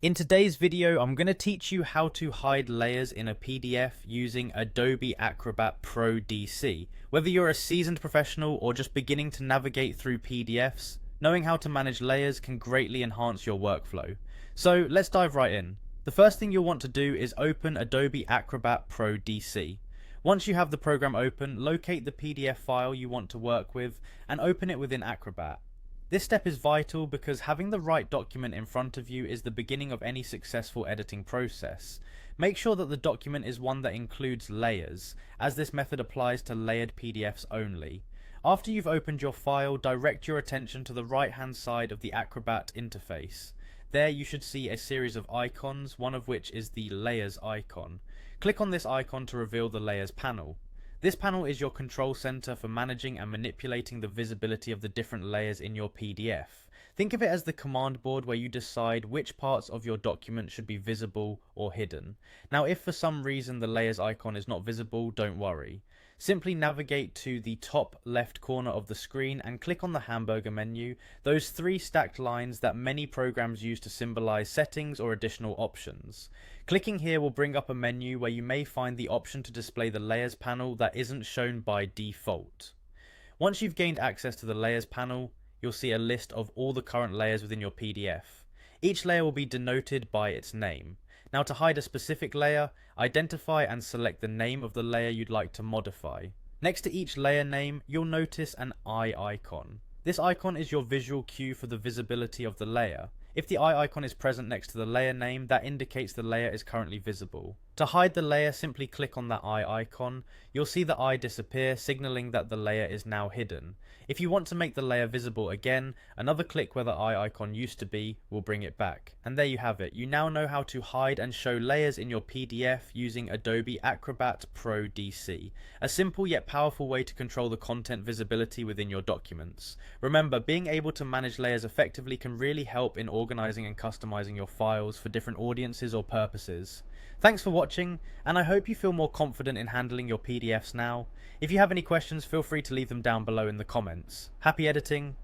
In today's video, I'm going to teach you how to hide layers in a PDF using Adobe Acrobat Pro DC. Whether you're a seasoned professional or just beginning to navigate through PDFs, knowing how to manage layers can greatly enhance your workflow. So let's dive right in. The first thing you'll want to do is open Adobe Acrobat Pro DC. Once you have the program open, locate the PDF file you want to work with and open it within Acrobat. This step is vital because having the right document in front of you is the beginning of any successful editing process. Make sure that the document is one that includes layers, as this method applies to layered PDFs only. After you've opened your file, direct your attention to the right hand side of the Acrobat interface. There you should see a series of icons, one of which is the Layers icon. Click on this icon to reveal the Layers panel. This panel is your control center for managing and manipulating the visibility of the different layers in your PDF. Think of it as the command board where you decide which parts of your document should be visible or hidden. Now, if for some reason the layers icon is not visible, don't worry. Simply navigate to the top left corner of the screen and click on the hamburger menu, those three stacked lines that many programs use to symbolize settings or additional options. Clicking here will bring up a menu where you may find the option to display the layers panel that isn't shown by default. Once you've gained access to the layers panel, you'll see a list of all the current layers within your PDF. Each layer will be denoted by its name. Now, to hide a specific layer, identify and select the name of the layer you'd like to modify. Next to each layer name, you'll notice an eye icon. This icon is your visual cue for the visibility of the layer. If the eye icon is present next to the layer name, that indicates the layer is currently visible. To hide the layer, simply click on that eye icon. You'll see the eye disappear, signaling that the layer is now hidden. If you want to make the layer visible again, another click where the eye icon used to be will bring it back. And there you have it. You now know how to hide and show layers in your PDF using Adobe Acrobat Pro DC. A simple yet powerful way to control the content visibility within your documents. Remember, being able to manage layers effectively can really help in organizing and customizing your files for different audiences or purposes. Thanks for watching, and I hope you feel more confident in handling your PDFs now. If you have any questions, feel free to leave them down below in the comments. Happy editing!